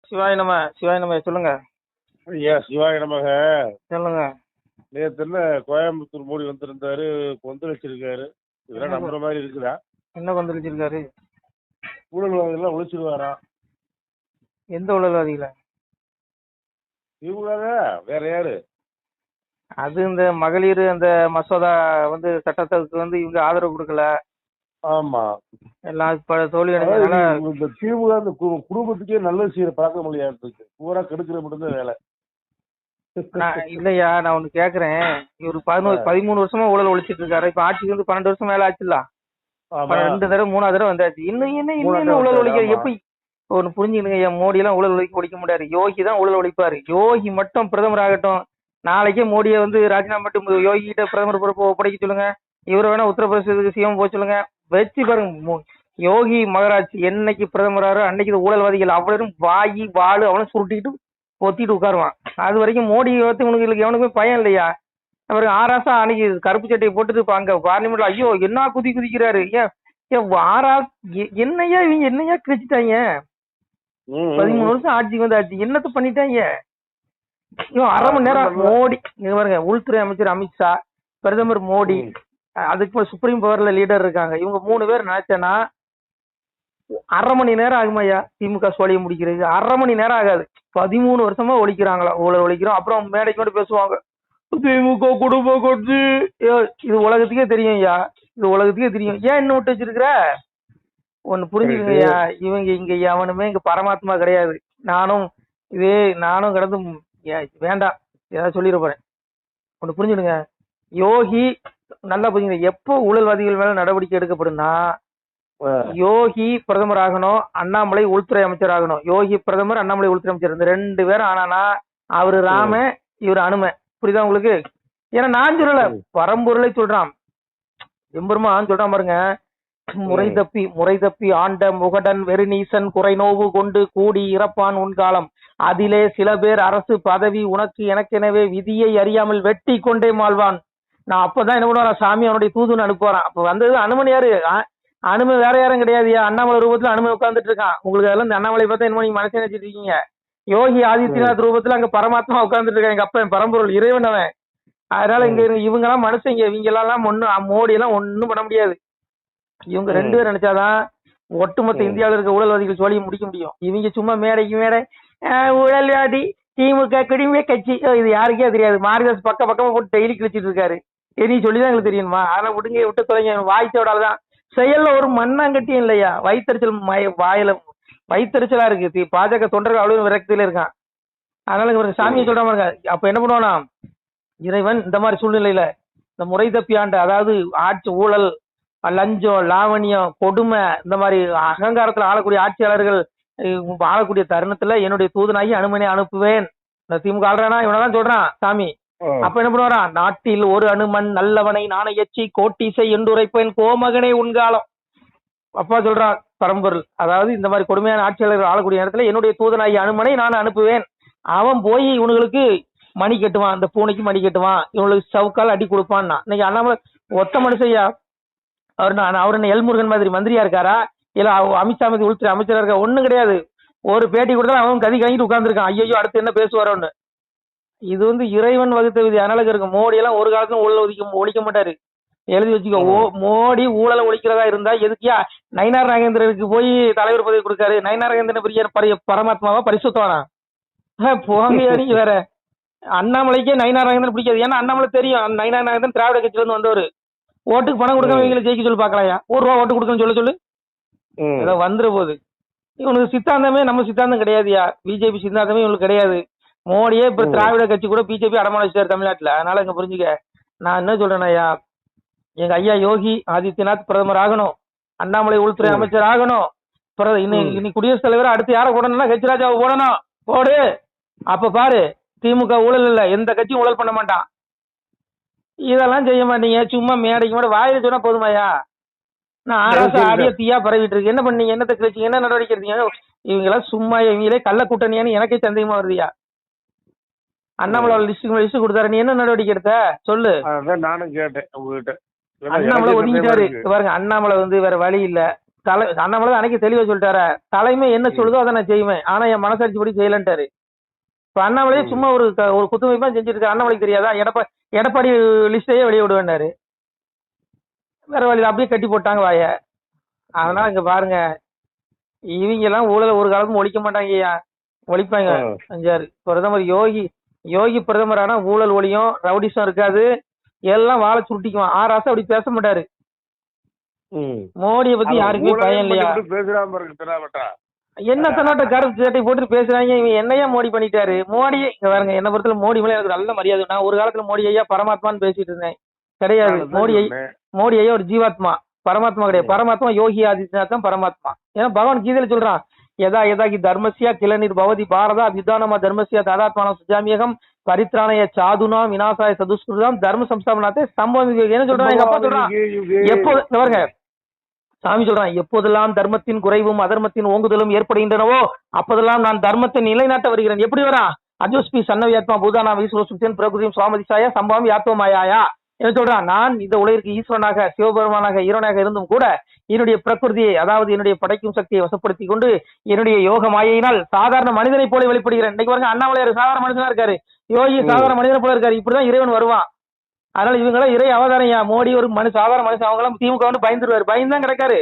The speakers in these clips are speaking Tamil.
சிவாய நம சிவாய நம சொல்லுங்க. ஐயா சிவாய நமக. சொல்லுங்க. நேத்துல கோயம்புத்தூர் மோடி வந்திருந்தாரு, கொந்தளிச்சிருக்காரு. இதெல்லாம் நம்புற மாதிரி இருக்குதா? என்ன கொந்தளிச்சிருக்காரு? ஊழல்வாதிகள் ஒழிச்சிருவாராம். எந்த ஊழல்வாதிகள? திமுக வேற யாரு? அது இந்த மகளிர் அந்த மசோதா வந்து சட்டத்துக்கு வந்து இவங்க ஆதரவு கொடுக்கல. ஆமா, எல்லாம் தோல்வி அடைஞ்சதுனால இந்த திமுக அந்த குடும்பத்துக்கே நல்லது செய்யற பழக்க மொழியா இருக்கு. பூரா கெடுக்கிற மட்டும்தான் வேலை. இல்லையா, நான் ஒண்ணு கேக்குறேன். இவரு 13 வருஷமா ஊழல் ஒழிச்சிட்டு இருக்காரு. இப்ப ஆட்சிக்கு வந்து 12 வருஷம் மேல ஆச்சுல்ல. 2 தடவை 3வது தடவை வந்தாச்சு. இன்னும் என்ன ஊழல் ஒழிக்க எப்படி? ஒண்ணு புரிஞ்சுக்கணுங்க. மோடி எல்லாம் ஊழல் ஒழிக்க முடியாது. யோகி தான் ஊழல் ஒழிப்பாரு. யோகி மட்டும் பிரதமர் ஆகட்டும். நாளைக்கே மோடியை வந்து ராஜினாமா மட்டும் யோகி கிட்ட பிரதமர் பொறுப்பு ஒப்படைக்க சொல்லுங்க. இவரை வேணா உத்தரப்பிரதேசத்துக்கு சிஎம் போக சொல்லுங்க. வச்சு பாருங்க. யோகி மகராஜ் என்னைக்கு பிரதமராரோ அன்னைக்கு ஊழல்வாதிகள் அவ்வளவும் வாயி வாழு அவனும் சுருட்டிட்டு பொத்திட்டு உட்காருவான். அது வரைக்கும் மோடி வந்து உனக்கு எவனுக்குமே பயம் இல்லையா? அவருக்கு ஆராசா அன்னைக்கு கருப்பு சட்டையை போட்டுட்டு அங்க பார்லிமெண்ட்ல ஐயோ என்ன குதிக்கிறாரு. ஏன் ஆரா என்னையா இவங்க என்னையா கிழிச்சிட்டாங்க? 13 வருஷம் ஆட்சிக்கு வந்து ஆட்சி என்னத்த பண்ணிட்டாங்க? அரை மணி நேரம் மோடி பாருங்க. உள்துறை அமைச்சர் அமித்ஷா, பிரதமர் மோடி, அதுக்கு சுப்ரீம் பவர்ல லீடர் இருக்காங்க. இவங்க 3 பேர் நினைச்சேன்னா அரை மணி நேரம் ஆகுமாய்யா திமுக சோழியை முடிக்கிறது. அரை மணி நேரம் ஆகாது. 13 வருஷமா ஒழிக்கிறாங்களா ஊழல் ஒழிக்கிறோம். அப்புறம் மேடைக்கு மட்டும் பேசுவாங்க திமுக குடும்ப கட்சி. இது உலகத்துக்கே தெரியும் ஐயா, இது உலகத்துக்கே தெரியும். ஏன் இன்னும் விட்டு வச்சிருக்கிற? ஒன்னு புரிஞ்சுக்கங்கய்யா, இவங்க இங்க எவனுமே இங்க பரமாத்மா கிடையாது. நானும் கடந்து வேண்டாம் ஏதாவது சொல்லிட போறேன். ஒன்னு புரிஞ்சுடுங்க. யோகி நல்லா புரிஞ்சுங்க. எப்போ ஊழல்வாதிகள் மேல நடவடிக்கை எடுக்கப்படும்னா யோகி பிரதமர் ஆகணும், அண்ணாமலை உள்துறை அமைச்சர் ஆகணும். யோகி பிரதமர், அண்ணாமலை உள்துறை அமைச்சர், இந்த 2 பேரும் ஆனானா அவரு ராம இவரு அனும. புரியுதா உங்களுக்கு? ஏன்னா நான் சொல்லல, பரம்பொருளை சொல்றான். எம்பெருமான் சொல்றான் பாருங்க. முறை தப்பி ஆண்ட முகடன் வெறுநீசன் குறை நோவு கொண்டு கூடி இறப்பான் உன்காலம். அதிலே சில பேர் அரசு பதவி உனக்கு எனக்கெனவே விதியை அறியாமல் வெட்டி கொண்டே மாழ்வான். நான் அப்பதான் என்ன பண்ணுவான், சாமி அவனுடைய தூதுன்னு அனுப்புவாரான். அப்ப வந்தது அனுமன் யாரு? அனும வேற யாரும் கிடையாதுயா. அண்ணாமலை ரூபத்துல அனுமதி உட்கார்ந்துட்டு இருக்கான். உங்களுக்கு அதெல்லாம் இந்த அண்ணாமலை பார்த்தா என்ன நீங்க மனசே நினைச்சிட்டு இருக்கீங்க? யோகி ஆதித்யநாத் ரூபத்துல அங்க பரமாத்மா உட்கார்ந்துட்டு இருக்காங்க. எங்க அப்பன் பரம்பொருள் இறைவன் அவன். அதனால இங்க இவங்க எல்லாம் மனுஷங்க. இவங்க எல்லாம் மோடி எல்லாம் ஒண்ணும் பண்ண முடியாது. இவங்க 2 பேர் நினைச்சாதான் ஒட்டுமொத்த இந்தியாவில் இருக்க ஊழல்வாதிகள் சோழியை முடிக்க முடியும். இவங்க சும்மா மேடைக்கு மேடை ஊழல்வாதி திமுக குடிமை கட்சி, இது யாருக்கே தெரியாது. மாரிதாஸ் பக்கமா போட்டு டெய்லி கிழிச்சிட்டு இருக்காரு. நீ சொல்லிதான் எங்களுக்கு தெரியுமா? அதெல்லாம் விட்டு தொலைங்க. வாய்ச்சோடால்தான் செயல்ல ஒரு மண்ணாங்கட்டியும் இல்லையா? வாயில வயிற்றுச்சலா இருக்கு. பாஜக தொண்டர்கள் அவ்வளவு விரக்தியில இருக்கான். அதனால சாமியை சொல்ற மாதிரி. அப்ப என்ன பண்ணுவானா இறைவன் இந்த மாதிரி சூழ்நிலையில இந்த முறை தப்பி ஆண்ட, அதாவது ஆட்சி ஊழல், லஞ்சம், லாவணியம், கொடுமை, இந்த மாதிரி அகங்காரத்துல ஆளக்கூடிய ஆட்சியாளர்கள் ஆளக்கூடிய தருணத்துல என்னுடைய தூதனாகி அனுமனை அனுப்புவேன். இந்த திமுக ஆள்றானா இவனதான் சொல்றான் சாமி. அப்ப என்ன பண்ணுவாரா, நாட்டில் ஒரு அனுமன் நல்லவனை நாண எச்சி கோட்டிசை என்றுரைப்பேன் கோமகனே உன்காலம். அப்பா சொல்றான் பரம்பொருள். அதாவது இந்த மாதிரி கொடுமையான ஆட்சியாளர்கள் ஆளக்கூடிய இடத்துல என்னுடைய தூதனாகி அனுமனை நான் அனுப்புவேன். அவன் போய் இவனுங்களுக்கு மணி கட்டுவான், அந்த பூனைக்கு மணி கட்டுவான், இவங்களுக்கு சவுக்கால் அடி கொடுப்பான்னா. இன்னைக்கு அண்ணாமலை ஒத்த மனுஷையா. அவர் என்ன எல்முருகன் மாதிரி மந்திரியா இருக்காரா? இல்ல அமித்ஷா மாதிரி உள்துறை அமைச்சரா இருக்கா? ஒண்ணும் கிடையாது. ஒரு பேட்டி கொடுத்தா அவன் கதி கழிட்டு உட்கார்ந்துருக்கான். ஐயோ அடுத்து என்ன பேசுவாரோன்னு. இது வந்து இறைவன் வகுத்த விதி. அதனால இருக்கு. மோடி எல்லாம் ஒரு காலத்துல ஊழல் ஒழிக்க மாட்டாரு. எழுதி வச்சுக்கோ. மோடி ஊழலை ஒழிக்கிறதா இருந்தா எதுக்கியா நயினார் நாகேந்திரனுக்கு போய் தலைவர் பதவி கொடுக்காரு? நயினார் நாகேந்திரன் பெரிய பரமாத்மாவா பரிசுத்தவானா? போங்க நீங்க வேற. அண்ணாமலைக்கே நயினார் நாகேந்திரன் பிடிக்காது. ஏன்னா அண்ணாமலை தெரியும் நயினார் நாகேந்திரன் திராவிட கட்சியில இருந்து வந்தவர். ஓட்டுக்கு பணம் கொடுக்காம இவங்களை ஜெயிக்க சொல்லி பாக்கலாயா? ₹1 ஓட்டு கொடுக்கணும்னு சொல்லு. ஏதோ வந்துற போது. இவனுக்கு சித்தாந்தமே நம்ம சித்தாந்தம் கிடையாதுயா. பிஜேபி சித்தாந்தமே இவங்களுக்கு கிடையாது. மோடியே இப்ப திராவிட கட்சி கூட பிஜேபி அடமான வச்சுட்டாரு தமிழ்நாட்டுல. அதனால இங்க புரிஞ்சுக்க. நான் என்ன சொல்றேன்னா, எங்க ஐயா யோகி ஆதித்யநாத் பிரதமர் ஆகணும், அண்ணாமலை உள்துறை அமைச்சர் ஆகணும். இன்னைக்கு குடியரசுத் தலைவர் அடுத்து யாரை போடணும்னா ஹெச்ராஜாவை போடணும். போடு. அப்ப பாரு, திமுக ஊழல் இல்ல, எந்த கட்சியும் ஊழல் பண்ண மாட்டான். இதெல்லாம் செய்ய மாட்டீங்க. சும்மா மேடைக்கு மேட வாயில சொன்னா போதுமாயா? நான் அரசு ஆடிய தீயா பரவிட்டு இருக்கு. என்ன பண்ணீங்க? என்னத்தை கிழிச்சிங்க? என்ன நடவடிக்கை எடுத்தீங்க? இவங்க எல்லாம் சும்மா இவங்களே கள்ள கூட்டணியான்னு எனக்கே சந்தேகமா வருதியா? அண்ணாமலை லிஸ்ட் கொடுத்தாரு, நீ என்ன நடவடிக்கை எடுத்த சொல்லு. நானும் கேட்டேன் உங்ககிட்ட. அண்ணாமலை ஒதுங்கிட்டாரு பாருங்க. அண்ணாமலை வந்து வேற வழி இல்ல. அண்ணாமலை தான் அன்னைக்கு தெளிவா சொல்லிட்டாரு, தலைமை என்ன சொல்லுதோ அதை நான் செய்வேன், ஆனா என் மனசாட்சி படி செய்யலன்ட்டாரு. இப்ப அண்ணாமலையே சும்மா ஒரு குத்துமைப்பா செஞ்சுட்டு இருக்க, அண்ணாமலைக்கு தெரியாதா? எடப்பாடி லிஸ்டையே வெளியே விடுவேன்னாரு. வேற வழியில அப்படியே கட்டி போட்டாங்க வாய. அதனால இங்க பாருங்க, இவங்க எல்லாம் ஊழல ஒரு காலமும் ஒழிக்க மாட்டாங்கய்யா. ஒழிப்பாங்க. அஞ்சாறு பிரதமர் யோகி பிரதமர் ஆனா ஊழல் ஒழியும், ரவுடிசம் இருக்காது, எல்லாம் வாழை சுருட்டிக்குவான். ஆராசா அப்படி பேச மாட்டாரு. மோடியை பத்தி யாருக்குமே பயம் இல்லையா? என்ன தன்னாட்ட கருத்து சட்டை போட்டு பேசுறாங்க. இவன் என்னையா மோடி பண்ணிட்டாரு? மோடி இங்க பாருங்க, என்ன பொறுத்தல மோடி மேல எனக்கு நல்ல மரியாதை. நான் ஒரு காலத்துல மோடி ஐயா பரமாத்மான்னு பேசிட்டு இருந்தேன். கிடையாது. மோடி ஐயா ஒரு ஜீவாத்மா, பரமாத்மா கிடையாது. பரமாத்மா யோகி ஆதித்யநாத் தான் பரமாத்மா. ஏன்னா பகவான் கீதையில சொல்றான், யதா யதாகி தர்மஸ்யா கிளநிர் பவதி பாரதா விதானமா தர்மஸ்யா தாதாத்மானம் சுஜாமியகம் பரித்ராணய சாதுனா விநாசாய சதுஷ்கிருதம் தர்ம சம்ஸ்தாபனாத்தே சம்பவம். என்ன சொல்றான் எங்க அப்பா? சொல்றான் எப்போது பாருங்க, சாமி சொல்றான், எப்போதெல்லாம் தர்மத்தின் குறைவும் அதர்மத்தின் ஓங்குதலும் ஏற்படுகின்றனவோ அப்போதெல்லாம் நான் தர்மத்தை நிலைநாட்ட வருகிறேன். எப்படி வரான்? அஜோஸ்பி சன்னவியாத்மா பூதானா ஈஸ்வரசுத்தன் பிரகுதியும் சுவாமதிசாயா சம்பவம் யாத்வமாயா. என்ன சொல்றான்? நான் இந்த உலகிற்கு ஈஸ்வரனாக சிவபெருமானாக ஈரனாக இருந்தும் கூட என்னுடைய பிரகிருதியை, அதாவது என்னுடைய படைக்கும் சக்தியை வசப்படுத்தி கொண்டு என்னுடைய யோக மாயினால் சாதாரண மனிதனை போல வெளிப்படுகிறேன். இன்னைக்கு பாருங்க, அண்ணாமலையார் சாதாரண மனிதனா இருக்காரு, யோகி சாதாரண மனிதனை போல இருக்காரு. இப்படிதான் இறைவன் வருவான். அதனால இவங்களாம் இறை அவதாரம். மோடி ஒரு சாதாரண மனுஷன், அவங்க எல்லாம் திமுக வந்து பயந்துருவாரு, பயந்துதான் கிடக்காரு.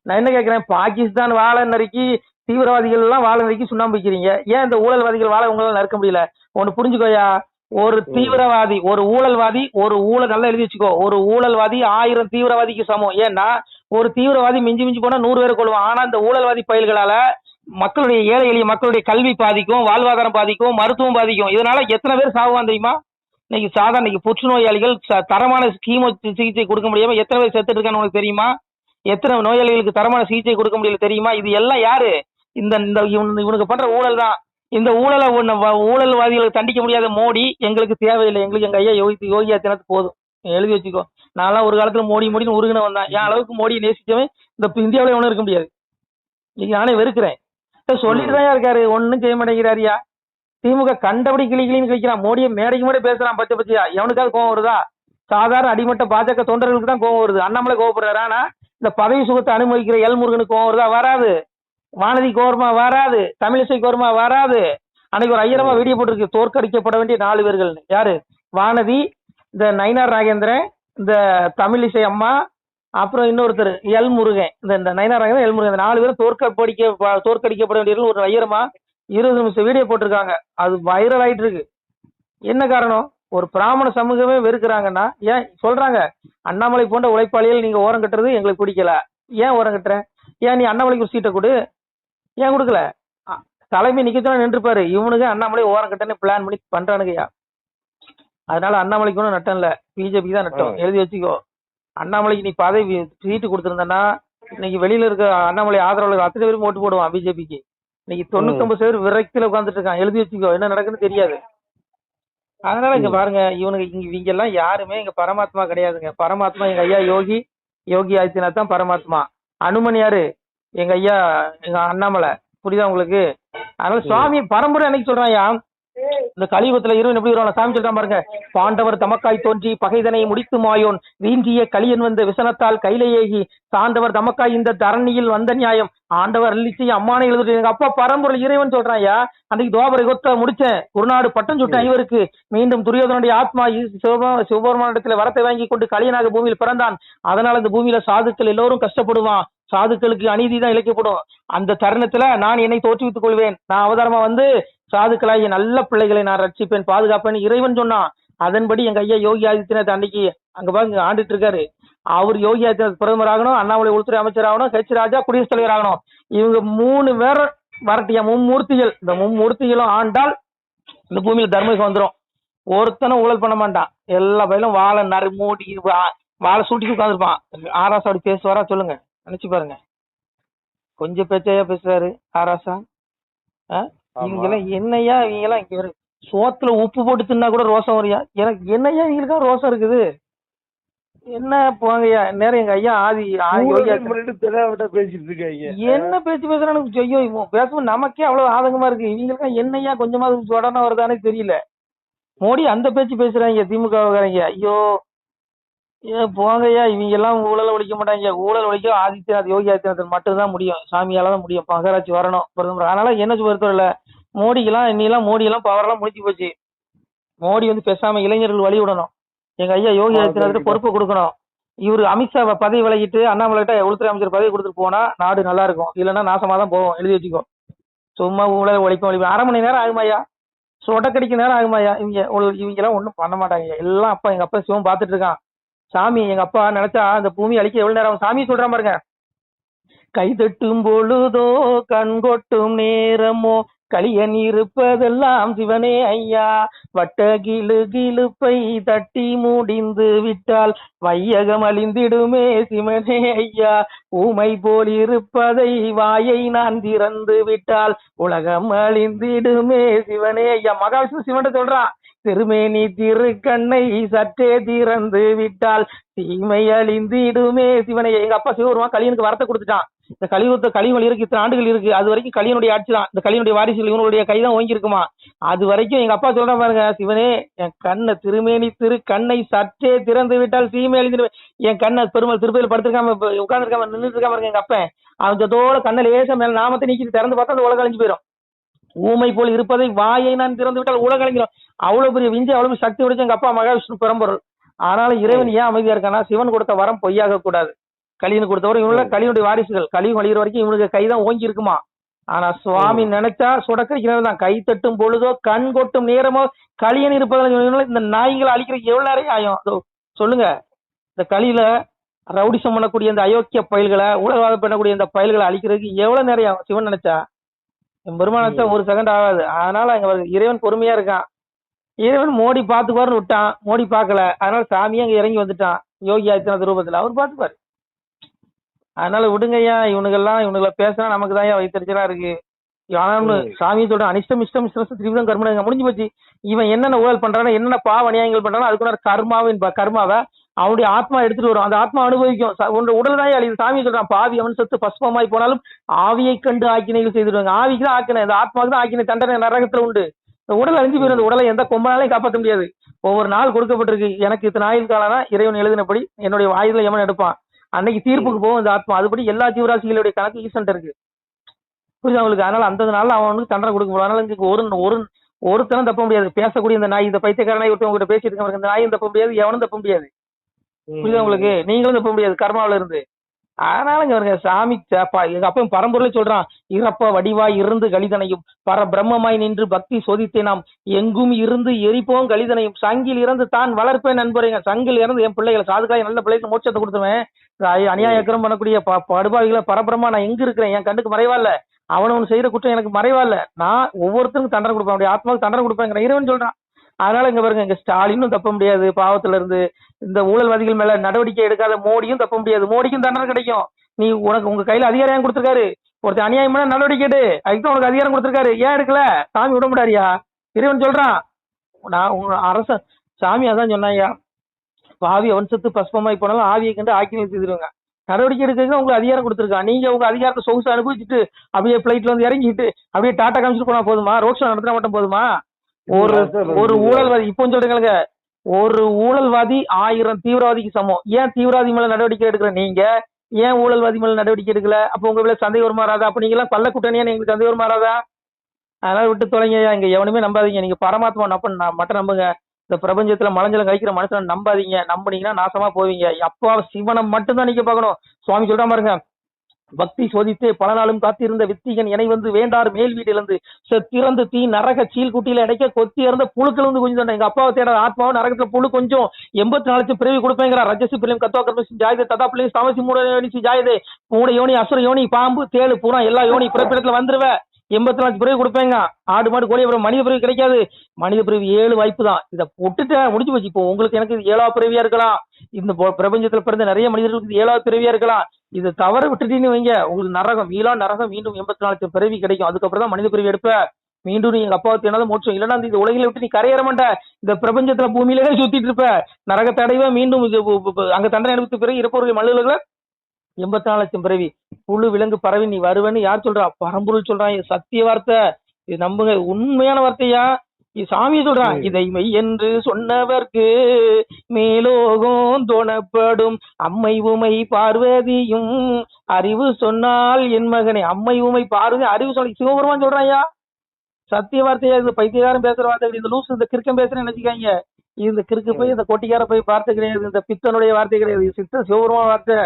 நான் என்ன கேட்கிறேன், பாகிஸ்தான் வாழ நறுக்கி தீவிரவாதிகள் எல்லாம் வாழ நறுக்கி சுண்ணாம்பு வைக்கிறீங்க, ஏன் இந்த ஊழல்வாதிகள் வாழ உங்களால நறுக்க முடியல? ஒண்ணு புரிஞ்சுக்கோயா, ஒரு தீவிரவாதி ஒரு ஊழல்வாதி, ஒரு ஊழல் நல்லா எழுதி வச்சுக்கோ, ஒரு ஊழல்வாதி 1000 தீவிரவாதிக்கு சமம். ஏன்னா ஒரு தீவிரவாதி மிஞ்சி மிஞ்சி போனா 100 பேரை கொள்வான். ஆனா இந்த ஊழல்வாதி பயல்களால மக்களுடைய ஏழை எளிய மக்களுடைய கல்வி பாதிக்கும், வாழ்வாதாரம் பாதிக்கும், மருத்துவம் பாதிக்கும். இதனால எத்தனை பேர் சாகுவான் தெரியுமா? இன்னைக்கு சாதாரண இன்னைக்கு புற்றுநோயாளிகள் தரமான கீமோ சிகிச்சை கொடுக்க முடியாம எத்தனை பேர் செத்துட்டு இருக்கான்னு உனக்கு தெரியுமா? எத்தனை நோயாளிகளுக்கு தரமான சிகிச்சை கொடுக்க முடியல தெரியுமா? இது எல்லாம் யாரு? இந்த இவனுக்கு பண்ற ஊழல் தான். இந்த ஊழல்வாதிகளுக்கு தண்டிக்க முடியாத மோடி எங்களுக்கு தேவையில்லை. எங்களுக்கு எங்க ஐயா யோகி ஆதித்யநாத் போதும். எழுதி வச்சுக்கோ. நான்லாம் ஒரு காலத்துல மோடின்னு உருகின வந்தான். என் அளவுக்கு மோடியை நேசிச்சவன் இந்த இந்தியாவில ஒன்றும் இருக்க முடியாது. இன்னைக்கு நானே வெறுக்கிறேன். சொல்லிட்டு தான் இருக்காரு, ஒன்னும் செய்ய மாட்டேங்கிறாரியா. திமுக கண்டபடி கிளின்னு கழிக்கிறான். மோடியை மேடைக்கு மேடை பேசுறான் பச்சை பச்சையா. எவனுக்காவது கோவம் வருதா? சாதாரண அடிமட்ட பாஜக தொண்டர்களுக்கு தான் கோவம் வருது. அண்ணாமலை கோவப்படுறாரு. ஆனா இந்த பதவி சுகத்தை அனுமதிக்கிற எல்முருகனுக்கு கோவம் வருதா? வராது. வானதி கோர்மா வராது. தமிழிசை கோர்மா வராது. அன்னைக்கு ஒரு ஐயரமா வீடியோ போட்டிருக்கு, தோற்கடிக்கப்பட வேண்டிய 4 பேர்கள். யாரு? வானதி, இந்த நயினார் நாகேந்திரன், இந்த தமிழிசை அம்மா, அப்புறம் இன்னொருத்தர் எல்முருகன். இந்த நயினார் நாகேந்திரன் எல்முருகன், இந்த 4 பேரும் தோற்கடிக்கப்பட வேண்டியவர்கள் ஒரு ஐயரமா 20 நிமிஷம் வீடியோ போட்டிருக்காங்க. அது வைரல் ஆயிட்டு இருக்கு. என்ன காரணம்? ஒரு பிராமண சமூகமே வெறுக்கிறாங்கன்னா ஏன் சொல்றாங்க? அண்ணாமலை போன்ற உழைப்பாளிகள் நீங்க ஓரம் கட்டுறது எங்களுக்கு பிடிக்கல. ஏன் ஓரம் கட்டுற? ஏன் நீ அண்ணாமலைக்கு ஒரு சீட்டை கொடு, ஏன் கொடுக்கல? தலைமை நிக்கத்தான் நின்றுப்பாரு. இவனுக்கு அண்ணாமலை ஓரம் கட்டன்னு பிளான் பண்ணி பண்றானுங்கய்யா. அதனால அண்ணாமலைக்கு ஒன்றும் நட்டம் இல்ல, பிஜேபிக்கு தான் நட்டம். எழுதி வச்சுக்கோ. அண்ணாமலைக்கு நீ பதவி சீட்டு கொடுத்துருந்தனா இன்னைக்கு வெளியில இருக்க அண்ணாமலை ஆதரவாளர்கள் அத்தனை பேரும் ஓட்டு போடுவான் பிஜேபிக்கு. இன்னைக்கு 99% விரக்தியில உட்காந்துட்டு இருக்கான். எழுதி வச்சுக்கோ, என்ன நடக்குன்னு தெரியாது. அதனால இங்க பாருங்க, இவங்க எல்லாம் யாருமே இங்க பரமாத்மா கிடையாதுங்க. பரமாத்மா எங்க ஐயா யோகி ஆதித்யநாத் தான் பரமாத்மா. அனுமன் யாரு? எங்க ஐயா எங்க அண்ணாமலை. புரியுதா உங்களுக்கு? அதனால சுவாமி பரம்பரை அன்னைக்கு சொல்றாயா, இந்த கலியுகத்துல இறைவன் எப்படி வருவான்? சாமி சொல்றான் பாருங்க, பாண்டவர் தமக்காய் தோன்றி பகைதனை முடித்து மாயோன் வீஞ்சிய கலியன் வந்த விசனத்தால் கையிலேயேகி சாண்டவர் தமக்காய் இந்த தரணியில் வந்த நியாயம் ஆண்டவர் அள்ளிச்சி அம்மானை எழுதுட்டு. எங்க அப்பா பரம்பரை இறைவன் சொல்றாயா. அன்னைக்கு துவாபரை கொத்த முடிச்சேன், குருநாடு பட்டம் சுட்டேன். இவருக்கு மீண்டும் துரியோதனுடைய ஆத்மா சிவபெருமானிடத்துல வரத்தை வாங்கி கொண்டு கலியனாக பூமியில் பிறந்தான். அதனால இந்த பூமியில சாதுக்கள் எல்லோரும் கஷ்டப்படுவான், சாதுக்களுக்கு அநீதி தான் இழைக்கப்படும். அந்த தருணத்துல நான் என்னை தோற்றுவித்துக் கொள்வேன். நான் அவதாரமா வந்து சாதுக்களாகிய நல்ல பிள்ளைகளை நான் ரட்சிப்பேன், பாதுகாப்பேன் இறைவன் சொன்னான். அதன்படி எங்க ஐயா யோகி ஆதித்யநாத் அன்னைக்கு அங்க பாருங்க ஆண்டுட்டு இருக்காரு. அவர் யோகி ஆதித்யநாத் பிரதமர் ஆகணும், அண்ணாமலை உள்துறை அமைச்சர் ஆகணும், ஹெச் ராஜா குடியரசுத் தலைவர் ஆகணும். இவங்க 3 பேர் வரட்டியா மும்மூர்த்திகள். இந்த மும்மூர்த்திகளும் ஆண்டால் இந்த பூமியில தர்மம் வந்துடும். ஒருத்தனும் ஊழல் பண்ண மாட்டான். எல்லா பயிலும் வாழை மூடி வாழை சூட்டிக்கு உட்காந்துருப்பான். ஆராசா அப்படி பேசுவாரா சொல்லுங்க, நினைச்சு பாருங்க. கொஞ்சம் பேச்சையா பேசுறாரு ஆராசா. இவங்கெல்லாம் என்னையா, இவங்கெல்லாம் இங்க சோத்துல உப்பு போட்டு தின்னா கூட ரோசம் வரியா? எனக்கு என்னையா இவங்களுக்கா ரோசம் இருக்குது? என்ன போங்கய்யா. நேரம் எங்க ஐயா பேசிட்டு இருக்காங்க. என்ன பேச்சு பேசுறானு ஐயோ பேசும்போது நமக்கே அவ்வளவு ஆதங்கமா இருக்கு. இவங்களுக்கா என்னையா கொஞ்சமாவது உடனே வருதானே தெரியல. மோடி அந்த பேச்சு பேசுறாங்க திமுக. ஐயோ ஏன் போங்கய்யா, இவங்க எல்லாம் ஊழல் ஒழிக்க மாட்டாங்க. ஊழல் ஒழிக்க ஆதித்யநாத், யோகி ஆதித்யநாத் மட்டும்தான் முடியும். சாமியால தான் முடியும். மகராட்சி வரணும் பிரதமர். அதனால என்ன பொறுத்தவரை இல்ல, மோடி எல்லாம் பவர் எல்லாம் முடிச்சு போச்சு. மோடி வந்து பேசாம இளைஞர்கள் வழி விடணும். எங்க ஐயா யோகி ஆதித்யநாத் பொறுப்பு கொடுக்கணும். இவரு அமித்ஷா பதவி விலகிட்டு அண்ணாமலை கிட்ட உள்துறை அமைச்சர் பதவி கொடுத்துட்டு போனா நாடு நல்லா இருக்கும். இல்லைன்னா நாசமா தான் போவோம். எழுதி வச்சுக்கோ. சும்மா ஊழல் ஒழிக்கும். 1/2 மணி நேரம் ஆகுமாயா, சொடக்கடிக்கு நேரம் ஆகுமாயா. இவங்க எல்லாம் ஒண்ணும் பண்ண மாட்டாங்க. எல்லாம் அப்பா, எங்க அப்பா சிவம் பாத்துட்டு இருக்கான். சாமி எங்க அப்பா நினைச்சா அந்த பூமி அழிக்க எவ்வளவு நேரம் சாமி சொல்றான் பாருங்க. கை தட்டும் பொழுதோ கண் கொட்டும் நேரமோ களியன் இருப்பதெல்லாம் சிவனே ஐயா, வட்ட கிழுப்பை தட்டி முடிந்து விட்டால் வையகம் அழிந்திடுமே சிவனே ஐயா, ஊமை போல் இருப்பதை வாயை நான் திறந்து விட்டால் உலகம் அழிந்திடுமே சிவனே ஐயா. மகாவிஷ்ணு சிவன் சொல்றான், திருமேனி திருக்கண்ணை சற்றே திறந்து விட்டால் தீமை அழிந்திடுமே சிவனை. எங்க அப்பா சிவபெருமான் கலியனுக்கு வரத்தை கொடுத்துட்டான். இந்த கலியுகம் இருக்கு, இத்தனை ஆண்டுகள் இருக்கு. அது வரைக்கும் கலியனுடைய ஆட்சி தான். இந்த கலியனுடைய வாரிசுகள் இவனுடைய கைதான் ஓங்கி இருக்குமா. அது வரைக்கும் எங்க அப்பா சொல்ற பாருங்க, சிவனே என் கண்ணை திருமேனி கண்ணை சற்றே திறந்து விட்டால் தீமை அழிந்திடுமே. என் கண்ணை பெருமாள் திருப்பதியில் படுத்திருக்காம உட்கார்ந்துருக்காம நின்றுட்டு இருக்காம பாருங்க. எங்க அப்பன் அவன் கண்ணை லேசா மேல நாமத்தை நீக்கி திறந்து பார்த்தா அந்த உலகம் அழிஞ்சு போயிடும். ஊமை போல் இருப்பதை வாயை நான் திறந்து விட்டால் உலகம் அழிஞ்சிடும். அவ்வளவு பெரிய விஞ்சை, அவ்வளவு சக்தி உடைச்ச எங்க அப்பா மகாவிஷ்ணு பெரும்பொருள். ஆனாலும் இறைவன் ஏன் அமைதியா இருக்கானா, சிவன் கொடுத்த வரம் பொய்யாக கூடாது. கலியனுக்கு கொடுத்தவரை இவங்கள கலியனுடைய வாரிசுகள். கலியும் அழிகிற வரைக்கும் இவனுக்கு கைதான் ஓங்கி இருக்குமா. ஆனா சுவாமி நினைச்சா சுடக்கிறது தான். கை தட்டும் பொழுதோ கண் கொட்டும் நேரமோ கலியன் இருப்பதால இந்த நாய்களை அழிக்கிறதுக்கு எவ்வளவு நேரம் ஆகும் சொல்லுங்க. இந்த கலியில ரவுடிசம் பண்ணக்கூடிய இந்த அயோக்கிய பயல்களை, உலகவாதம் பண்ணக்கூடிய இந்த பயல்களை அழிக்கிறதுக்கு எவ்வளவு நேரம் ஆகும் சிவன் நினைச்சா. பெருமானத்தை ஒரு செகண்ட் ஆகாது. அதனால அங்க இறைவன் பொறுமையா இருக்கான். இறைவன் மோடி பாத்துக்குவாருன்னு விட்டான். மோடி பார்க்கல. அதனால சாமியே அங்க இறங்கி வந்துட்டான் யோகி ஆதித்யநாத் ரூபத்துல. அவர் பாத்துப்பாரு. அதனால விடுங்கய்யா. இவனுங்களை பேசினா நமக்கு தான் வைத்தறிச்சலா இருக்கு. சாமி சொல்றான், அனிஷ்டம் இஷ்டம் திரிவிதம் கர்மம் முடிஞ்சு போச்சு. இவன் என்னென்ன ஊழல் பண்றானோ, என்னென்ன பாவ அநியாயங்கள் பண்றானோ அதுக்குள்ள கர்மாவை அவனுடைய ஆத்மா எடுத்துட்டு வரும். அந்த ஆத்மா அனுபவிக்கும். உன்னோட உடல் தான் அழியுது. சாமி சொல்றான், பாவி அவன் சொத்து பஸ்பமாய் போனாலும் ஆவியை கண்டு ஆக்கினைகள் செய்துடுவாங்க. ஆவிக்கு தான் ஆக்கினை, இந்த ஆத்மாவுக்கு தான் ஆக்கினை தண்டனை நரகத்துல உண்டு. இந்த உடல் அழிஞ்சு போயிடும். இந்த உடலை எந்த கொம்பனாலையும் காப்பாற்ற முடியாது. ஒவ்வொரு நாள் கொடுக்கப்பட்டிருக்கு. எனக்கு இத்தனை ஆயுள் காலம்னா இறைவன் எழுதினபடி என்னுடைய ஆயுதம் எவன் எடுப்பான், அன்னைக்கு தீர்ப்புக்கு போகும் இந்த ஆத்மா. அதுபடி எல்லா ஜீவராசிகளுடைய கணக்கு ஈசன்ட் இருக்கு. புரியுது அவங்களுக்கு. அதனால அந்த நாள் அவனுக்கு தண்டனை கொடுக்க முடியும். அதனால இங்க ஒருத்தனும் தப்ப முடியாது. பேசக்கூடிய இந்த நாய், இந்த பைத்தியக்கார நாய் ஒருத்தவங்க கிட்ட பேசிட்டு இருக்க, இந்த நாயும் தப்ப முடியாது, எவனும் தப்ப முடியாது. புரியுதா உங்களுக்கு. நீங்களும் தப்ப முடியாது கர்மாவில இருந்து. அதனால இங்க சாமி எங்க அப்ப பரம்பொருளை சொல்றான், இறப்ப வடிவாய் இருந்து கலிதனையும் பர பிரம்மமாய் நின்று பக்தி சோதித்தே நாம் எங்கும் இருந்து எரிப்போம் கலிதனையும் சங்கில் இறந்து தான் வளர்ப்பேன் நண்பரைங்க. சங்கில் இறந்து என் பிள்ளைகளை சாதுக்காய் நல்ல பிள்ளைக்கு மோட்சத்தை கொடுத்துருவேன். அநியாயக்கரம் பண்ணக்கூடிய படுபாவிகளை பரபிரமா நான் எங்க இருக்கிறேன், என் கண்ணுக்கு மறைவா இல்ல, அவனவன் செய்யற குற்றம் எனக்கு மறைவா இல்ல, நான் ஒவ்வொருத்தருக்கும் தண்டனை கொடுப்பேன், அவனுடைய ஆத்மாவுக்கு தண்டனை கொடுப்பேன் இறைவன் சொல்றான். அதனால இங்க பாருங்க, இங்க ஸ்டாலினும் தப்ப முடியாது பாவத்துல இருந்து. இந்த ஊழல்வாதிகள் மேல நடவடிக்கை எடுக்காத மோடியும் தப்ப முடியாது. மோடிக்கும் தண்டனை கிடைக்கும். நீ உங்க கையில அதிகாரம் கொடுத்திருக்காரு. ஒருத்தர் அநியாயம் பண்ண நடவடிக்கை எடு, அதுக்கு உனக்கு அதிகாரம் கொடுத்திருக்காரு. ஏன் எடுக்கல? சாமி விட முடியாரியா? இறைவன் சொல்றான். நான் உங்க அரச சாமி அதான் சொன்னாயா, பாவி வம்சத்து பஸ்பமாய் போனாலும் ஆவியை கண்டு ஆக்கினை செய்திருவாங்க. நடவடிக்கை எடுக்கிறதுக்கு உங்களுக்கு அதிகாரம் கொடுத்துருக்கா. நீங்க உங்க அதிகாரத்தை சொகுசு அனுபவிச்சுட்டு அப்படியே பிளைட்ல வந்து இறங்கிட்டு அப்படியே டாட்டா காமிச்சிட்டு போனா போதுமா? ரோட் ஷோ நடத்தினா மட்டும் போதுமா? ஒரு ஊழல்வாதி இப்போ சொல்றீங்க, ஒரு ஊழல்வாதி 1000 தீவிரவாதிக்கு சமம். ஏன் தீவிரவாதி மேல நடவடிக்கை எடுக்கிற நீங்க, ஏன் ஊழல்வாதி மேல நடவடிக்கை எடுக்கல? அப்ப உங்க மேல சந்தேகம் வருமாறாதா? அப்ப நீங்க எல்லாம் பல்ல கூட்டணியா எங்களுக்கு சந்தேகம் வருமாறாதா? அதனால விட்டு தொலைங்க. இங்க எவனுமே நம்பாதீங்க. நீங்க பரமாத்மா மட்டும் நம்புங்க. இந்த பிரபஞ்சத்துல மலஞ்சலம் கழிக்கிற மனுஷனை நம்பாதீங்க. நம்புனீங்கன்னா நாசமா போவீங்க. அப்பா சிவனை மட்டும்தான் நீங்க பார்க்கணும். சுவாமி சொல்ற பாருங்க, பக்தி சோதித்தே பல நாளும் காத்திருந்த வித்திகன் இணை வந்து வேண்டார் மேல் வீட்டிலிருந்து திறந்து தீ நரக சீல் குட்டியில அடைக்க கொத்தி இறந்த புழுக்கள் வந்து கொஞ்சம். எங்க அப்பாவை தேட ஆத்மாவும் நரகத்துல புழு கொஞ்சம் 84 பிறவி கொடுப்பேங்கிற. ரஜசி பிள்ளையும் கத்தோக்கி ஜாயுதே ததா பிள்ளையும் சமசி மூணு ஜாயுதே மூணு யோனி அசுர யோனி பாம்பு தேழு பூரா எல்லா யோனி பிறப்பிடத்துல வந்துருவேன். 84 பிறவி கொடுப்பேங்க. ஆடு மாடு கோழி அப்புறம் மனித பிறவி கிடைக்காது. மனித பிறவி 7 வாய்ப்பு தான். இதை விட்டுட்டு முடிஞ்சு போச்சு. இப்போ உங்களுக்கு எனக்கு 7ஆவது பிறவியா இருக்கலாம். இந்த பிரபஞ்சத்துல பிறந்த நிறைய மனிதர்களுக்கு 7ஆவது பிறவியா இருக்கலாம். இது தவற விட்டுட்டீங்கன்னு வைங்க, உங்களுக்கு நரகம் நரகம் மீண்டும் 84 பிறவி கிடைக்கும். அதுக்கப்புறம் தான் மனித பிறவி எடுப்ப. மீண்டும் நீ எங்க அப்பாவை தேனாலும் மோட்சம். இல்லைன்னா இந்த உலகில விட்டு நீ கரையேற மாட்ட. இந்த பிரபஞ்சத்துல பூமியிலே சுத்திட்டு இருப்ப. நரகத்தை அடைவ. மீண்டும் அங்க தண்டனை அனுபவித்த பிறகு இருப்பவர்கள் மல்லுகளை 84 லட்சம் பிறவி புழு விலங்கு பறவை நீ வருவேன்னு யார் சொல்றா? பரம்பொருள் சொல்றான். சத்திய வார்த்தை, இது நம்புங்க. உண்மையான வார்த்தையா? சாமி சொல்றான், இதை மெய் என்று சொன்னவர்க்கு மேலோகம் தோணப்படும் அம்மை உமை பார்வதியும் அறிவு சொன்னால் என் மகனே. அம்மை உமை பார்வதி அறிவு சொன்ன சிவபெருமான் சொல்றான். ஐயா சத்திய வார்த்தையா இது பைத்தியகாரம் பேசுற வார்த்தை, இந்த லூசு இந்த கிறுக்கம் பேசுறேன்னு நினைச்சுக்காங்க. இந்த கிறுக்கு போய் இந்த கொட்டிக்கார போய் வார்த்தை கிடையாது, இந்த பித்தனுடைய வார்த்தை கிடையாது, சித்த சிவபெருமான் வார்த்தை.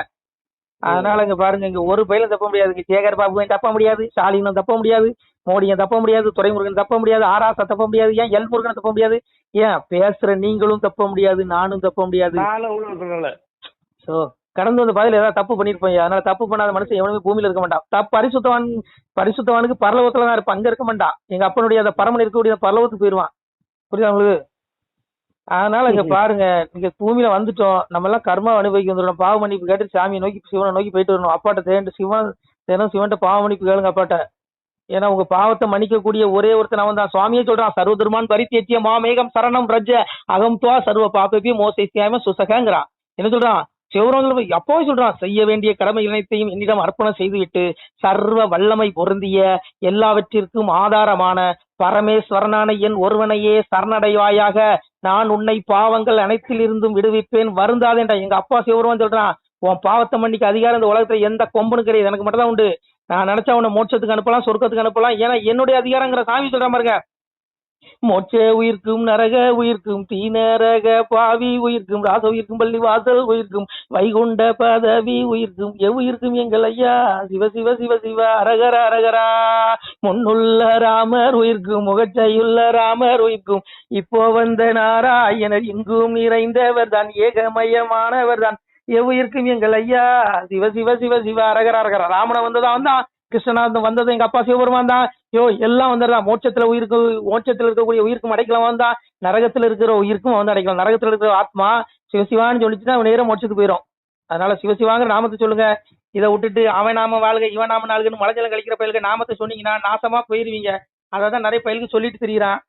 அதனால இங்க பாருங்க, இங்க ஒரு பயிலும் தப்ப முடியாது. சேகர் பாபுவையும் தப்ப முடியாது, ஸ்டாலினும் தப்ப முடியாது, மோடியும் தப்ப முடியாது, துரைமுருகன் தப்ப முடியாது, ஆராசா தப்ப முடியாது, ஏன் எல் முருகன் தப்ப முடியாது, ஏன் பேசுற நீங்களும் தப்ப முடியாது, நானும் தப்ப முடியாது. சோ கடந்து வந்த பாதையில ஏதாவது தப்பு பண்ணிருப்போம். அதனால தப்பு பண்ணாத மனுஷன் எவனுமே பூமியில இருக்க மாட்டான். பரிசுத்தவானுக்கு பரலோகத்துல தான் இருப்பான், அங்க இருக்க மாட்டான். எங்க அப்பனுடைய அந்த பரமன் இருக்கக்கூடிய பரலோகத்துக்கு போயிருவான். புரியுதா உங்களுக்கு? அதனால இங்க பாருங்க, நீங்க பூமியில வந்துட்டோம், நம்ம எல்லாம் கர்மா அனுபவிக்க வந்துடணும். பாவ மன்னிப்பு கேட்டு சாமியை நோக்கி சிவனை நோக்கி போயிட்டு வரணும். அப்பாட்ட தேண்டு சிவன்ட்ட பாவ மன்னிப்பு கேளுங்க அப்பாட்ட. ஏன்னா உங்க பாவத்தை மன்னிக்கக்கூடிய ஒரே ஒருத்தன் அவன் தான். சுவாமியே சொல்றான், சர்வதர்மான் பரித்தேத்திய மாமேகம் சரணம் ரஜ்ஜ அகம் துவா சர்வ பாப்பி மோசைசியாம சுசகங்கிறான். என்ன சொல்றான்? சிவராஜ் அப்போவே சொல்றான், செய்ய வேண்டிய கடமை அனைத்தையும் என்னிடம் அர்ப்பணம் செய்துவிட்டு சர்வ வல்லமை பொருந்திய எல்லாவற்றிற்கும் ஆதாரமான பரமேஸ்வரனான என் ஒருவனையே சரணடைவாயாக, நான் உன்னை பாவங்கள் அனைத்திலிருந்தும் விடுவிப்பேன், வருந்தாதேன்டா. எங்க அப்பா சிவபெருமான் சொல்றான், உன் பாவத்தை மன்னிக்க அதிகாரம் இந்த உலகத்துல எந்த கொம்பனும் கிடையாது, எனக்கு மட்டும் தான் உண்டு. நான் நினைச்சா உன்னை மோட்சத்துக்கு அனுப்பலாம், சொர்க்கத்துக்கு அனுப்பலாம், ஏன்னா என்னுடைய அதிகாரங்கிற சாமி சொல்ற பாருங்க. மோட்ச உயிர்க்கும் நரக உயிர்க்கும் தீநரக பாவி உயிர்க்கும் ராச உயிர்க்கும் பள்ளி வாசல் உயிர்க்கும் வைகுண்ட பதவி உயிர்க்கும் எவ்வுயிர்க்கும் எங்கள் ஐயா சிவ சிவ சிவ சிவ அரகர அரகரா. முன்னுள்ள ராமர் உயிர்க்கும் முகச்சையுள்ள ராமர் உயிர்க்கும் இப்போ வந்த நாராயணர் இங்கும் நிறைந்தவர் தான் ஏகமயமானவர் தான் எவ்வுயிர்க்கும் எங்கள் ஐயா சிவ சிவ சிவ சிவ அரகர அரகரா. ராமனை வந்ததான் வந்தான், கிருஷ்ணநாதன் வந்தது எங்க அப்பா சிவபெருமான் தான். எல்லாம் வந்துடுறான். மோட்சத்துல இருக்கக்கூடிய உயிருக்கும் அடைக்கலாம் வந்தான், நரகத்துல இருக்கிற உயிருக்கும் வந்து அடைக்கலாம். நரகத்துல இருக்கிற ஆத்மா சிவசிவான்னு சொல்லிச்சுன்னா நேரம் மோட்சத்துக்கு போயிடும். அதனால சிவசிவாங்கிற நாமத்தை சொல்லுங்க. இதை விட்டுட்டு அவன் நாம வாழ்க இவன் நாம நாளுக்குன்னு மலைஜலம் கழிக்கிற பயிலுக்கு நாமத்தை சொன்னீங்கன்னா நாசமா போயிருவீங்க. அதான் நிறைய பயிலுக்கு சொல்லிட்டு தெரியுறான்.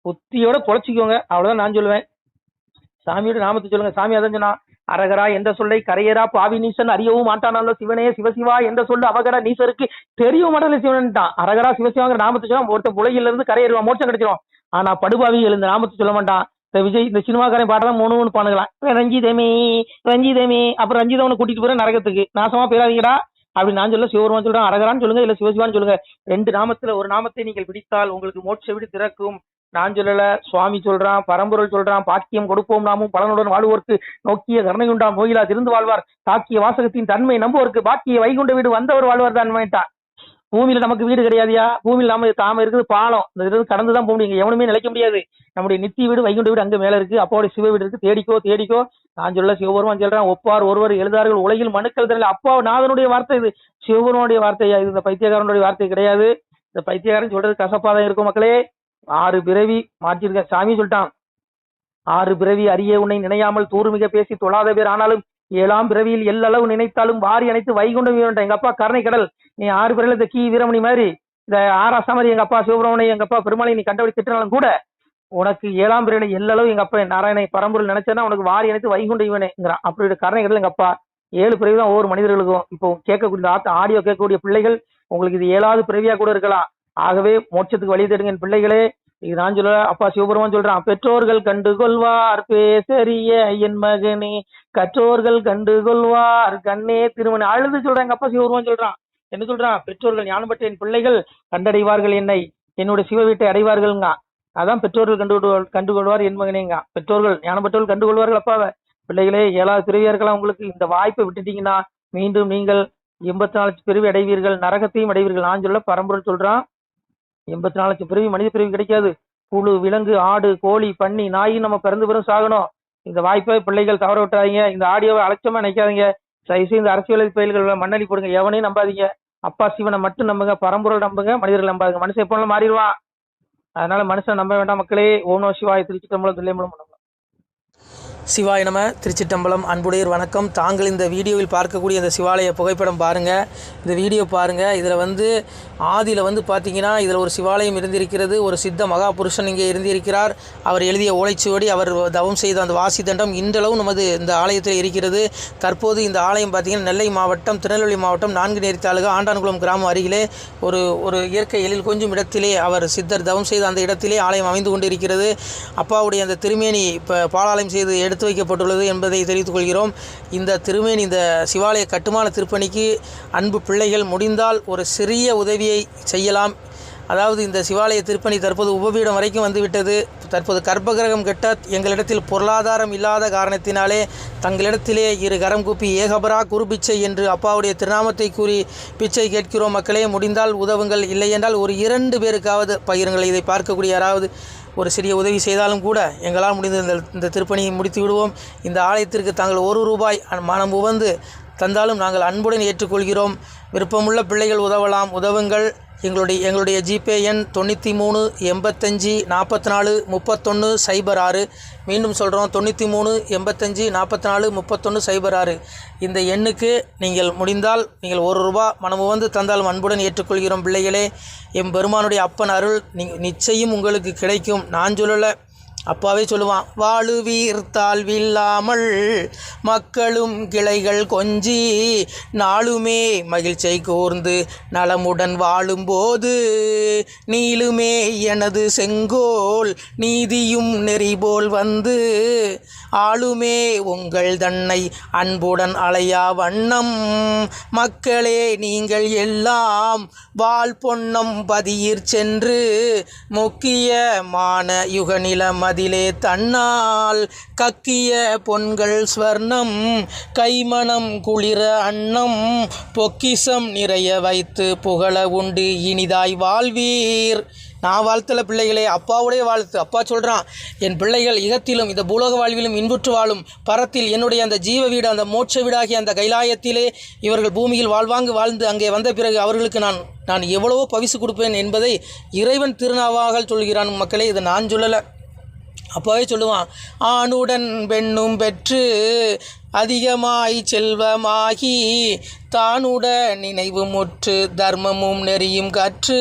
புத்தியோட பொழைச்சிக்கோங்க, அவ்வளவுதான் நான் சொல்லுவேன். சாமியோட நாமத்தை சொல்லுங்க. சாமி அதான் சொன்னா, அரகரா என்ற சொல்லை கரையரா பாவி நீசன் அறியவும் மாட்டானாலோ சிவனே சிவசிவா என்ற சொல்லு அவகர நீசருக்கு தெரியவும் மாட்டான சிவன்ட்டான். அரகரா சிவசிவாங்கிற நாமத்தை சொல்ல ஒருத்தன் உலகில இருந்து கரையேறுவான், மோட்சம் கிடைச்சிடும். ஆனா படுபாவி எழுந்த நாமத்தை சொல்ல மாட்டான். இந்த விஜய் இந்த சினிமாக்காரன் பாட்டதான் மூணு பானுங்களாம், ரஞ்சிதமே ரஞ்சிதமே, அப்புறம் ரஞ்சிதவனை கூட்டிட்டு போற நரகத்துக்கு, நாசமா போயிடாதீங்கடா அப்படின்னு நான் சொல்ல. சிவபெருமான் சொல்றான், அரகரான்னு சொல்லுங்க இல்ல சிவசிவான்னு சொல்லுங்க. ரெண்டு நாமத்துல ஒரு நாமத்தை நீங்கள் பிடித்தால் உங்களுக்கு மோட்ச வீடு திறக்கும். நான் சொல்லல, சுவாமி சொல்றான், பரம்பொருள் சொல்றான். பாக்கியம் கொடுப்போம் நாமும் பலனுடன் வாழ்வோர்க்கு நோக்கிய கருணையுண்டாம் நோயிலா திருந்து வாழ்வார் தாக்கிய வாசகத்தின் தன்மை நம்புவோருக்கு பாக்கிய வைகுண்ட வீடு வந்தவர் வாழ்வார் தன்மைட்டான். பூமியில நமக்கு வீடு கிடையாதுயா, பூமியில தாம இருக்குது பாலம், இந்த இது கடந்துதான் போக முடியும், எவனுமே நிலைக்க முடியாது. நம்முடைய நித்திய வீடு வைகுண்ட வீடு அங்க மேல இருக்கு, அப்போடைய சிவ வீடு இருக்கு, தேடிக்கோ தேடிக்கோ. நான் சொல்ல சிவபெருமான் சொல்றான், ஒப்பார் ஒருவர் எழுதார்கள் உலகில் மனுக்கள் தெரியல. அப்பா நாதனுடைய வார்த்தை இது, சிவபெருமானுடைய வார்த்தையா இது, இந்த பைத்தியக்காரனுடைய வார்த்தை கிடையாது. இந்த பைத்தியக்காரன் சொல்றது கசப்பாதான் இருக்கும் மக்களே. 6 பிறவி மாற்றிருக்க சாமி சொல்லிட்டான். 6 பிறவி அறிய உன்னை நினையாமல் தூர்மிக பேசி தொழாத பேர் ஆனாலும் 7ஆம் பிறவியில் எல்லளவு நினைத்தாலும் வாரி அணைத்து வைகுண்டம் வீரன்ட்ட எங்க அப்பா கருணை கடல். நீ 6 பிறவில இந்த கி வீரமணி மாதிரி இந்த ஆராசா மாதிரி எங்க அப்பா சிவபிரமணி எங்க அப்பா பெருமாளை நீ கண்டபடி திட்டினாலும் கூட உனக்கு 7ஆம் பிறவில எல்லளவு எங்க அப்பா நாராயணை பரம்பொருள் நினைச்சேன்னா உனக்கு வாரி அணைத்து வைகுண்ட இவனேங்கிறான். அப்படி கருணை கடல் எங்க அப்பா. 7 பிறவி தான் ஒவ்வொரு மனிதர்களுக்கும். இப்போ கேட்கக்கூடிய ஆடியோ கேட்கக்கூடிய பிள்ளைகள் உங்களுக்கு இது 7வது பிறவியா கூட இருக்கலாம். ஆகவே மோட்சத்துக்கு வழி தேடுங்க என் பிள்ளைகளே. இது நான் சொல்ல, அப்பா சிவபெருமான் சொல்றான், பெற்றோர்கள் கண்டுகொள்வார் பேசரிய என் மகனே, கற்றோர்கள் கண்டுகொள்வார் கண்ணே திருமணி அழுது சொல்றாங்க. அப்பா சிவபெருமான் சொல்றான், என்ன சொல்றான்? பெற்றோர்கள் ஞானம் பெற்ற என் பிள்ளைகள் கண்டடைவார்கள் என்னை, என்னுடைய சிவ வீட்டை அடைவார்கள்ங்க. அதான் பெற்றோர்கள் கண்டுகொள்வார் என் மகனேங்க. பெற்றோர்கள் ஞானம் பெற்றோர்கள் கண்டுகொள்வார்கள் அப்பாவை. பிள்ளைகளே 7வது பிறவியா இருக்கலாம் உங்களுக்கு. இந்த வாய்ப்பை விட்டுட்டீங்கன்னா மீண்டும் நீங்கள் 84 லட்சம் பிறவி அடைவீர்கள், நரகத்தையும் அடைவீர்கள். நான் சொல்ல பரம்பொருள் சொல்றான், 84 லட்சம் பிறவி மனித பிறவி கிடைக்காது. புழு விலங்கு ஆடு கோழி பன்னி நாயும் நம்ம பிறந்து பிறகு சாகணும். இந்த வாய்ப்பை பிள்ளைகள் தவற விட்டாதீங்க. இந்த ஆடியோவை அலட்சமா நினைக்காதீங்க. தயவுசெய்து இந்த அரசியல் பயில்கள் மண்ணலி போடுங்க, எவனையும் நம்பாதீங்க. அப்பா சிவனை மட்டும் நம்புங்க, பரம்பொருள் நம்புங்க, மனிதர்கள் நம்பாதுங்க. மனுஷன் எப்போ மாறிடுவான். அதனால மனுஷன் நம்ப வேண்டாம் மக்களே. ஓம் நம சிவாய. திருச்சி தம்பலம் தில்லையம்பலம். சிவாய நம. திருச்சிட்டம்பலம் அன்புடையர் வணக்கம். தாங்கள் இந்த வீடியோவில் பார்க்கக்கூடிய இந்த சிவாலய புகைப்படம் பாருங்கள். இந்த வீடியோ பாருங்கள். இதில் ஆதியில் பார்த்தீங்கன்னா இதில் ஒரு சிவாலயம் இருந்திருக்கிறது. ஒரு சித்த மகாபுருஷன் இங்கே இருந்திருக்கிறார். அவர் எழுதிய ஓலைச்சுவடி, அவர் தவம் செய்த அந்த வாசி தண்டம் இன்றளவும் நமது இந்த ஆலயத்தில் இருக்கிறது. தற்போது இந்த ஆலயம் பார்த்திங்கன்னா நெல்லை மாவட்டம், திருநெல்வேலி மாவட்டம், நான்குநேரி தாலுகா, ஆண்டான்குளம் கிராமம் அருகிலே ஒரு இயற்கை எழில் கொஞ்சம் இடத்திலே அவர் சித்தர் தவம் செய்த அந்த இடத்திலே ஆலயம் அமைந்து கொண்டிருக்கிறது. அப்பாவுடைய அந்த திருமேனி இப்போ பாலாலயம் செய்து எடுத்து வைக்கப்பட்டுள்ளது என்பதை தெரிவித்துக் கொள்கிறோம். இந்த திருமேனி, இந்த சிவாலய கட்டுமான திருப்பணிக்கு அன்பு பிள்ளைகள் முடிந்தால் ஒரு சிறிய உதவியை செய்யலாம். அதாவது இந்த சிவாலய திருப்பணி தற்போது உபபீடம் வரைக்கும் வந்துவிட்டது. தற்போது கர்ப்பகிரகம் கட்ட எங்களிடத்தில் பொருளாதாரம் இல்லாத காரணத்தினாலே தங்களிடத்திலே இரு கரம் கூப்பி ஏகபரா குரு பிச்சை என்று அப்பாவுடைய திருநாமத்தை கூறி பிச்சை கேட்கிறோம். மக்களே, முடிந்தால் உதவுங்கள். இல்லை என்றால் ஒரு 2 பேருக்காவது பகிருங்கள். இதை பார்க்கக்கூடிய யாராவது ஒரு சிறிய உதவி செய்தாலும் கூட எங்களால் முடிந்த இந்த திருப்பணியை முடித்து விடுவோம். இந்த ஆலயத்திற்கு தாங்கள் 1 ரூபாய் மனம் உவந்து தந்தாலும் நாங்கள் அன்புடன் ஏற்றுக்கொள்கிறோம். விருப்பமுள்ள பிள்ளைகள் உதவலாம், உதவுங்கள். எங்களுடைய ஜிபே எண் 93 85 44 31 06. மீண்டும் சொல்கிறோம், 93 85 44 31 06. இந்த எண்ணுக்கு நீங்கள் முடிந்தால் நீங்கள் 1 ரூபாய் மனமு வந்து தந்தாலும் அன்புடன் ஏற்றுக்கொள்கிறோம். பிள்ளைகளே, எம்பெருமானுடைய அப்பன் அருள் நிச்சயம் உங்களுக்கு கிடைக்கும். நான் சொல்லலை, அப்பாவே சொல்லுவான், வாழுவீர் தாழ்வில்லாமல் மக்களும் கிளைகள் கொஞ்சி நாளுமே மகிழ்ச்சியை கூர்ந்து நலமுடன் வாழும்போது நீளுமே எனது செங்கோல் நீதியும் நெறிபோல் வந்து ஆளுமே உங்கள் தன்னை அன்புடன் அலையா வண்ணம் மக்களே நீங்கள் எல்லாம் வாழ் பொன்னம் பதியிற் சென்று முக்கியமான யுகநிலம் அதிலே தன்னால் கக்கிய பொன்கள் ஸ்வர்ணம் கைமணம் குளிர அன்னம் பொக்கிசம் நிறைய வைத்து புகழ உண்டு இனிதாய் வாழ்வீர். நான் வாழ்த்தல பிள்ளைகளே, அப்பாவுடைய வாழ்த்து. அப்பா சொல்கிறான், என் பிள்ளைகள் இகத்திலும் இந்த பூலோக வாழ்விலும் இன்புற்று வாழும் பரத்தில் என்னுடைய அந்த ஜீவ வீடு, அந்த மோட்ச வீடாகிய அந்த கைலாயத்திலே இவர்கள் பூமியில் வாழ்ந்து அங்கே வந்த பிறகு அவர்களுக்கு நான் எவ்வளவோ பரிசு கொடுப்பேன் என்பதை இறைவன் திருநாவாக சொல்கிறான். மக்களே, இதை நான் சொல்லலை, அப்பாவே சொல்லுவான். ஆணுடன் பெண்ணும் பெற்று அதிகமாய் செல்வமாகி தானுட நினைவு முற்று தர்மமும் நெறியும் கற்று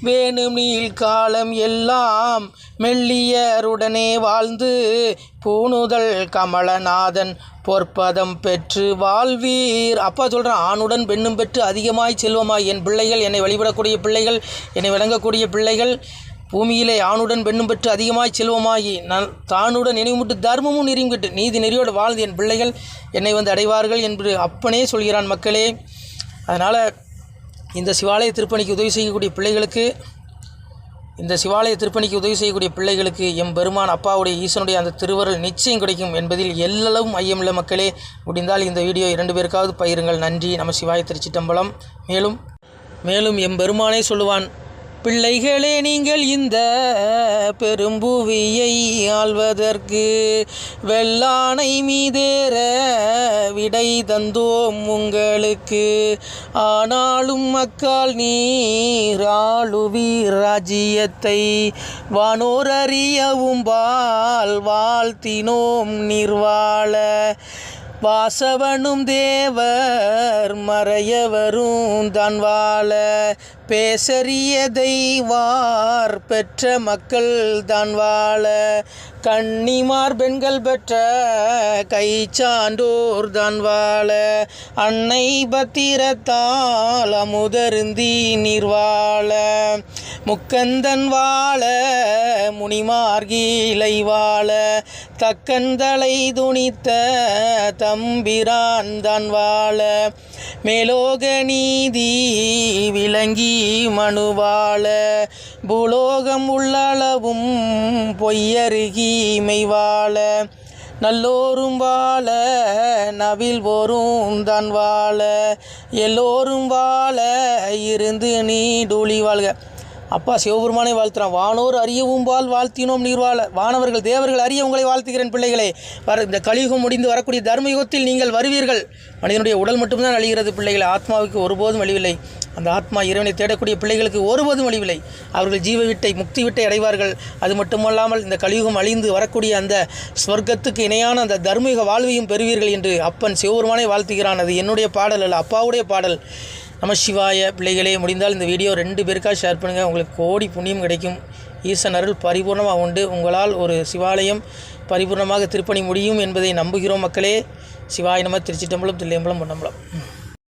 வேணும் நீள் காலம் எல்லாம் மெல்லியருடனே வாழ்ந்து பூணுதல் கமலநாதன் பொற்பதம் பெற்று வாழ்வீர். அப்பா சொல்கிறான், ஆணுடன் பெண்ணும் பெற்று அதிகமாய் செல்வமாய். என் பிள்ளைகள், என்னை வழிபடக்கூடிய பிள்ளைகள், என்னை விளங்கக்கூடிய பிள்ளைகள் பூமியிலே ஆணுடன் பெண்ணும் பெற்று அதிகமாய் செல்வமாகி நான் தானுடன் நினைவுமுட்டு தர்மமும் நெறியும் கட்டு நீதி நெறியோடு வாழ்ந்து என் பிள்ளைகள் என்னை அடைவார்கள் என்று அப்பனே சொல்கிறான். மக்களே, அதனால் இந்த சிவாலய திருப்பணிக்கு உதவி செய்யக்கூடிய பிள்ளைகளுக்கு எம்பெருமான் அப்பாவுடைய ஈசனுடைய அந்த திருவருள் நிச்சயம் கிடைக்கும் என்பதில் எல்லளவும் ஐயமில்லை. மக்களே, முடிந்தால் இந்த வீடியோ 2 பேருக்காவது பகிருங்கள். நன்றி. நம சிவாய. திருச்சிட்டம்பலம். மேலும் எம்பெருமானே சொல்லுவான், பிள்ளைகளே, நீங்கள் இந்த பெரும்புவியை ஆள்வதற்கு வெள்ளானை மீதேற விடை தந்தோம் உங்களுக்கு. ஆனாலும் மக்கால் நீர் ஆளுவீர் ராஜ்யத்தை வானோர் அறியவும் வாழ்த்தினோம் நிர்வாள வாசவனும் தேவர் மறையவரும் தான் வாழ பேசறியதை வார் பெற்ற மக்கள் தான் வாழ கன்னிமார் பெண்கள் பெற்ற கை சான்றோர் தான் வாழ அன்னை பத்திரத்தால் அமுதருந்தி நீர் வாழ முக்கந்தன் வாழ முனிமார்கீலை வாழ தக்கந்தலை துணித்த தம்பிரான் தான் வாழ மேலோக நீதி விளங்கி மனுவாழ பூலோகம் உள்ளளவும் பொய்யருகி வாழ நல்லோரும் வாழ நவில் ஓரும் தான் வாழ எல்லோரும் வாழ இருந்து நீடூழி வாழ்க. அப்பா சிவபெருமானை வாழ்த்துறான். வானோர் அறியவும் வாழ்த்தினோம் நீர்வாழ, வானவர்கள் தேவர்கள் அறிய உங்களை வாழ்த்துகிறேன் பிள்ளைகளே. இந்த கலியுகம் முடிந்து வரக்கூடிய தர்மயுகத்தில் நீங்கள் வருவீர்கள். மனிதனுடைய உடல் மட்டும்தான் அழிகிறது பிள்ளைகளை, ஆத்மாவுக்கு ஒருபோதும் அழிவில்லை. அந்த ஆத்மா இறைவனை தேடக்கூடிய பிள்ளைகளுக்கு ஒருபோதும் அழிவில்லை. அவர்கள் ஜீவ விட்டை முக்தி விட்டை அடைவார்கள். அது மட்டுமல்லாமல் இந்த கலியுகம் அழிந்து வரக்கூடிய அந்த ஸ்வர்க்கத்துக்கு இணையான அந்த தர்மயுக வாழ்வையும் பெறுவீர்கள் என்று அப்பன் சிவபெருமானை வாழ்த்துகிறான். அது என்னுடைய பாடல் அல்ல, அப்பாவுடைய பாடல். நம சிவாய. பிள்ளைகளே, முடிந்தால் இந்த வீடியோ 2 பேருக்காக ஷேர் பண்ணுங்கள். உங்களுக்கு கோடி புண்ணியம் கிடைக்கும். ஈசன் அருள் பரிபூர்ணமாக உண்டு. உங்களால் ஒரு சிவாலயம் பரிபூர்ணமாக திருப்பணி முடியும் என்பதை நம்புகிறோம் மக்களே. சிவாய நம. திருச்சிட்டம்பலம், தில்லையம்பலம், பொன்னம்பலம்.